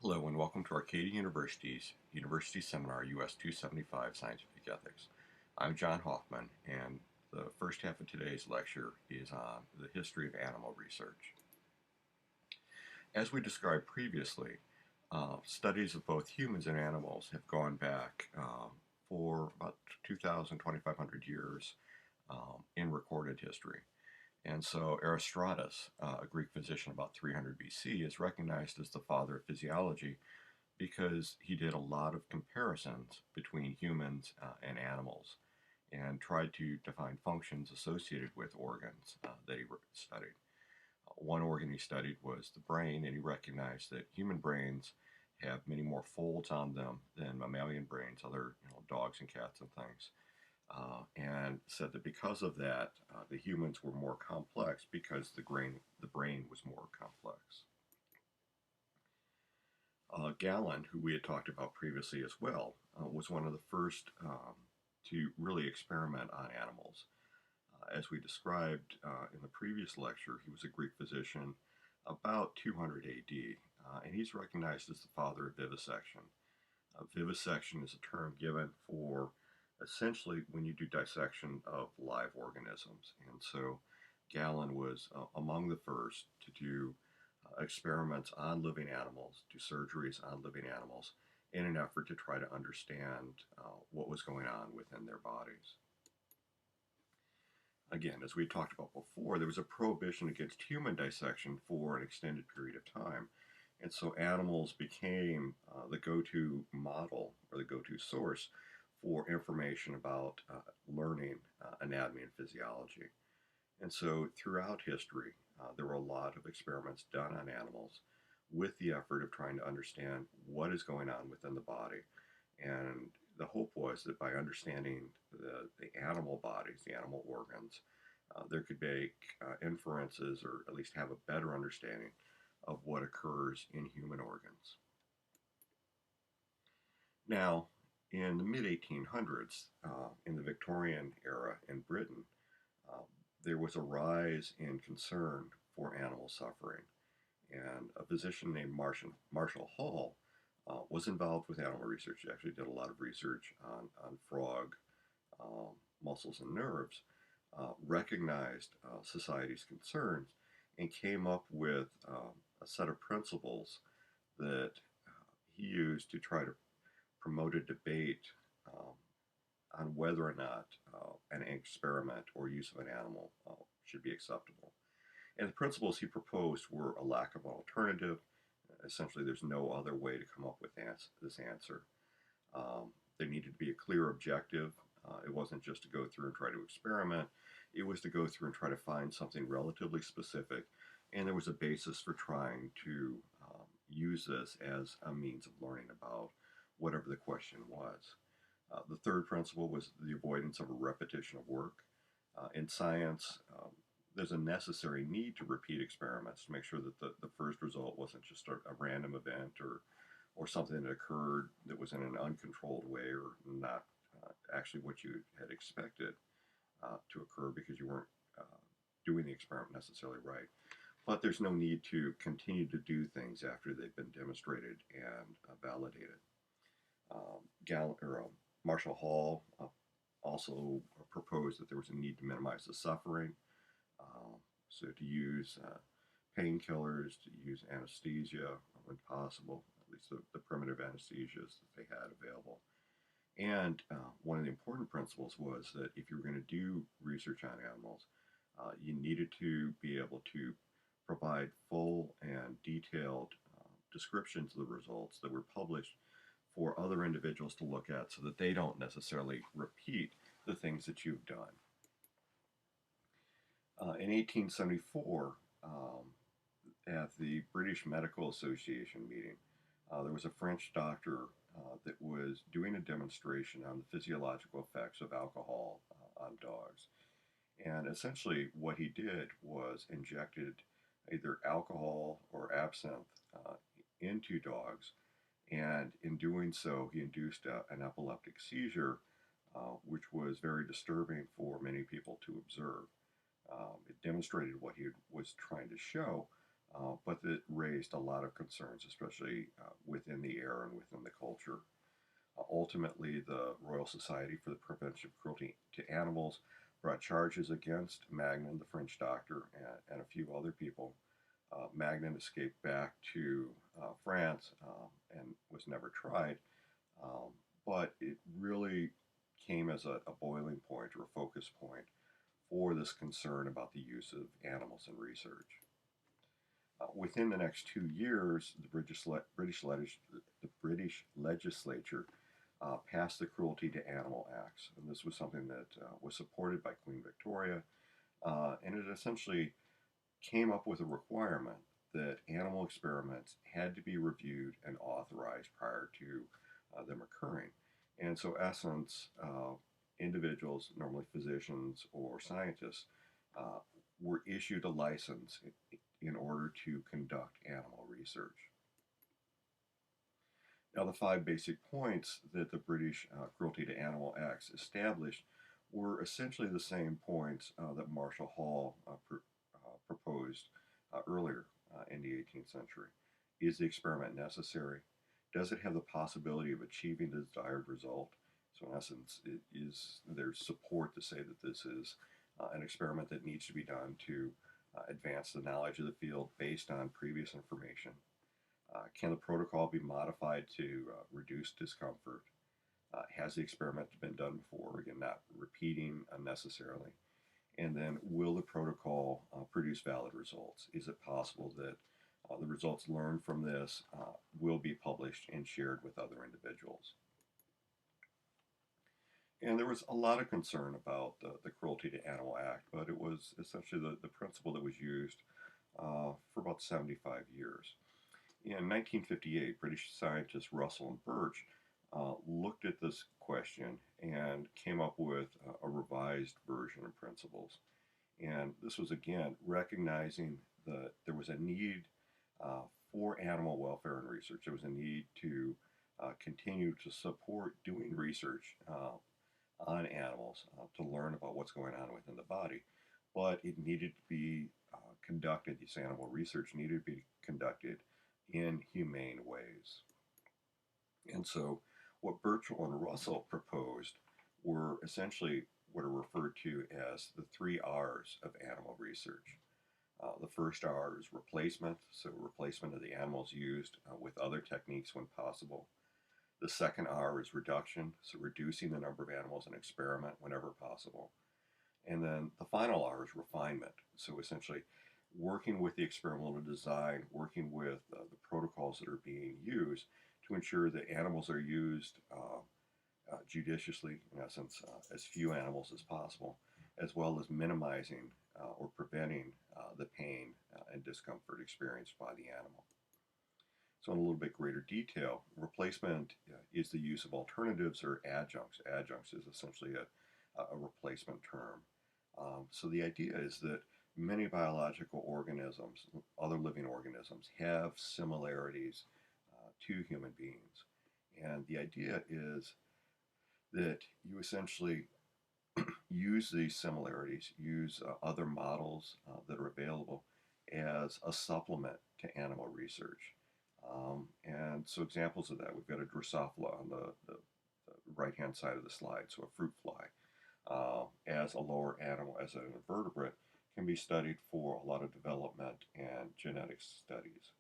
Hello and welcome to Arcadia University's University Seminar US275 Scientific Ethics. I'm John Hoffman, and the first half of today's lecture is on the history of animal research. As we described previously, studies of both humans and animals have gone back for about 2,000, 2,500 years in recorded history. And so Aristotle, a Greek physician about 300 BC, is recognized as the father of physiology because he did a lot of comparisons between humans and animals and tried to define functions associated with organs that he studied. One organ he studied was the brain, and he recognized that human brains have many more folds on them than mammalian brains, other dogs and cats and things. And said that because of that, the humans were more complex because the brain was more complex. Galen, who we had talked about previously as well, was one of the first to really experiment on animals. As we described in the previous lecture, he was a Greek physician about 200 AD, and he's recognized as the father of vivisection. Vivisection is a term given for essentially when you do dissection of live organisms. And so Galen was among the first to do experiments on living animals, do surgeries on living animals in an effort to try to understand what was going on within their bodies. Again, as we talked about before, there was a prohibition against human dissection for an extended period of time. And so animals became the go-to model or the go-to source for information about learning anatomy and physiology. And so throughout history, there were a lot of experiments done on animals with the effort of trying to understand what is going on within the body. And the hope was that by understanding the animal bodies, the animal organs, there could make inferences or at least have a better understanding of what occurs in human organs. Now, in the mid-1800s, in the Victorian era in Britain, there was a rise in concern for animal suffering. And a physician named Marshall Hall was involved with animal research. He actually did a lot of research on frog muscles and nerves, recognized society's concerns, and came up with a set of principles that he used to try to promote a debate on whether or not an experiment or use of an animal should be acceptable. And the principles he proposed were a lack of an alternative. Essentially, there's no other way to come up with this answer. There needed to be a clear objective. It wasn't just to go through and try to experiment. It was to go through and try to find something relatively specific. And there was a basis for trying to use this as a means of learning about whatever the question was. The third principle was the avoidance of a repetition of work. In science, there's a necessary need to repeat experiments to make sure that the first result wasn't just a random event or something that occurred that was in an uncontrolled way or not actually what you had expected to occur because you weren't doing the experiment necessarily right. But there's no need to continue to do things after they've been demonstrated and validated. Marshall Hall also proposed that there was a need to minimize the suffering, so to use painkillers, to use anesthesia when possible, at least the primitive anesthesias that they had available. And one of the important principles was that if you were going to do research on animals, you needed to be able to provide full and detailed descriptions of the results that were published for other individuals to look at so that they don't necessarily repeat the things that you've done. In 1874, at the British Medical Association meeting, there was a French doctor that was doing a demonstration on the physiological effects of alcohol on dogs. And essentially what he did was injected either alcohol or absinthe into dogs, and in doing so he induced an epileptic seizure, which was very disturbing for many people to observe. It demonstrated what he was trying to show, but it raised a lot of concerns, especially within the era and within the culture. Ultimately, the Royal Society for the Prevention of Cruelty to Animals brought charges against Magnan, the French doctor, and a few other people. Magnan escaped back to France and was never tried, um, but it really came as a boiling point or a focus point for this concern about the use of animals in research. Within the next 2 years, the British legislature passed the Cruelty to Animal Acts, and this was something that was supported by Queen Victoria, and it essentially came up with a requirement that animal experiments had to be reviewed and authorized prior to them occurring. And so, essence, individuals, normally physicians or scientists, uh, were issued a license in order to conduct animal research. Now, the five basic points that the British Cruelty to Animal Acts established were essentially the same points that Marshall Hall proposed earlier in the 18th century. Is the experiment necessary? Does it have the possibility of achieving the desired result? So, in essence, there's support to say that this is an experiment that needs to be done to advance the knowledge of the field based on previous information. Can the protocol be modified to reduce discomfort? Has the experiment been done before? Again, not repeating unnecessarily. And then, will the protocol produce valid results? Is it possible that the results learned from this will be published and shared with other individuals? And there was a lot of concern about the Cruelty to Animal Act, but it was essentially the principle that was used for about 75 years. In 1958, British scientists Russell and Birch looked at this question and came up with a revised version of principles. And this was, again, recognizing that there was a need uh, for animal welfare and research. There was a need to continue to support doing research on animals to learn about what's going on within the body. But it needed to be conducted, this animal research needed to be conducted in humane ways. And so, what Birchall and Russell proposed were essentially what are referred to as the three R's of animal research. The first R is replacement, so replacement of the animals used with other techniques when possible. The second R is reduction, so reducing the number of animals in experiment whenever possible. And then the final R is refinement, so essentially working with the experimental design, working with the protocols that are being used to ensure that animals are used judiciously, in essence, as few animals as possible, as well as minimizing or preventing the pain and discomfort experienced by the animal. So, in a little bit greater detail, replacement is the use of alternatives or adjuncts. Adjuncts is essentially a replacement term. So, the idea is that many biological organisms, other living organisms, have similarities to human beings. And the idea is that you essentially use these similarities, use other models that are available as a supplement to animal research. And so examples of that, we've got a Drosophila on the right-hand side of the slide, so a fruit fly, as a lower animal, as an invertebrate, can be studied for a lot of development and genetics studies.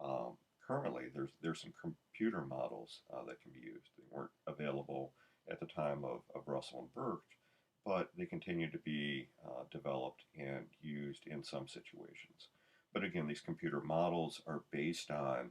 Um, Currently, there's some computer models that can be used. They weren't available at the time of Russell and Birch, but they continue to be developed and used in some situations. But again, these computer models are based on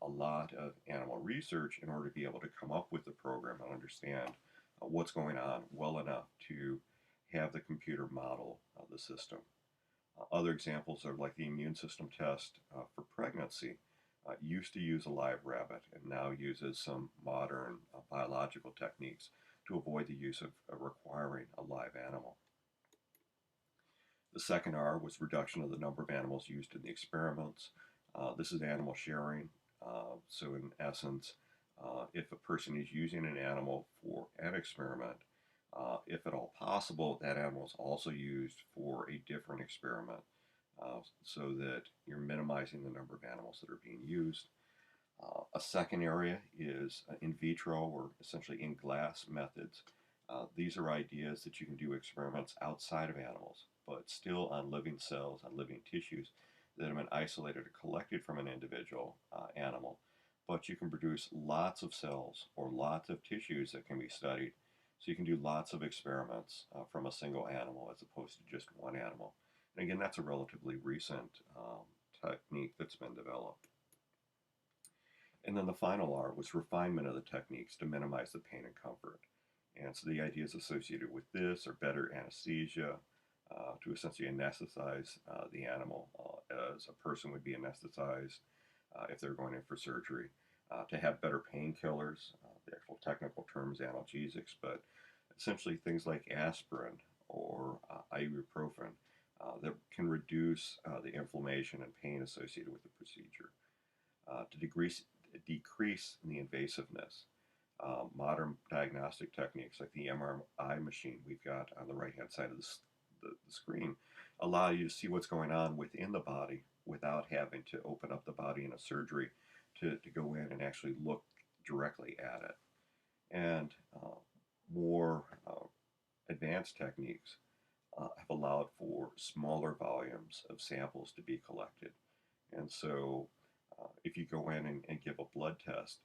a lot of animal research in order to be able to come up with the program and understand what's going on well enough to have the computer model the system. Other examples are like the immune system test for pregnancy. Used to use a live rabbit and now uses some modern biological techniques to avoid the use of requiring a live animal. The second R was reduction of the number of animals used in the experiments. This is animal sharing. So, in essence, if a person is using an animal for an experiment, if at all possible, that animal is also used for a different experiment. so that you're minimizing the number of animals that are being used. A second area is in vitro, or essentially in glass methods. These are ideas that you can do experiments outside of animals, but still on living cells, on living tissues that have been isolated or collected from an individual animal. But you can produce lots of cells or lots of tissues that can be studied. So you can do lots of experiments from a single animal as opposed to just one animal. And again, that's a relatively recent technique that's been developed. And then the final R was refinement of the techniques to minimize the pain and comfort. And so the ideas associated with this are better anesthesia, to essentially anesthetize the animal as a person would be anesthetized if they're going in for surgery, to have better painkillers, the actual technical term is analgesics, but essentially things like aspirin or ibuprofen that can reduce the inflammation and pain associated with the procedure. To decrease the invasiveness. Modern diagnostic techniques like the MRI machine we've got on the right-hand side of the screen allow you to see what's going on within the body without having to open up the body in a surgery to go in and actually look directly at it. And more advanced techniques have allowed for smaller volumes of samples to be collected. And so if you go in and give a blood test,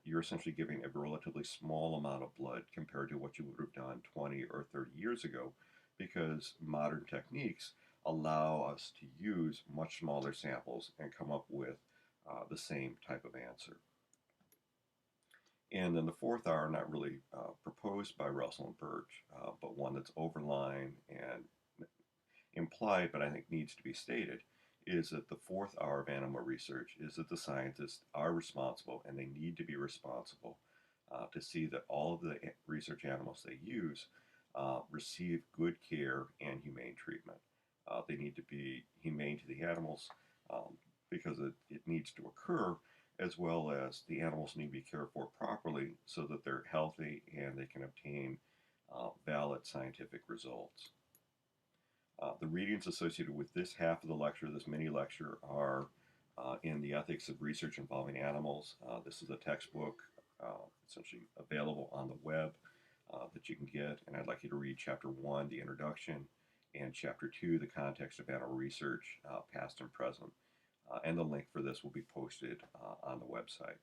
you're essentially giving a relatively small amount of blood compared to what you would have done 20 or 30 years ago, because modern techniques allow us to use much smaller samples and come up with the same type of answer. And then the fourth R, not really proposed by Russell and Birch, but one that's overlined and implied, but I think needs to be stated, is that the fourth R of animal research is that the scientists are responsible, and they need to be responsible to see that all of the research animals they use receive good care and humane treatment. They need to be humane to the animals because it needs to occur, as well as the animals need to be cared for properly so that they're healthy and they can obtain valid scientific results. The readings associated with this half of the lecture, this mini lecture, are in the Ethics of Research Involving Animals. This is a textbook essentially available on the web that you can get, and I'd like you to read Chapter 1, the introduction, and Chapter 2, the context of animal research, past and present. And the link for this will be posted on the website.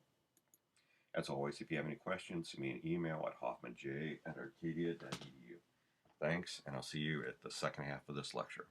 As always, if you have any questions, send me an email at hoffmanj@arcadia.edu. Thanks, and I'll see you at the second half of this lecture.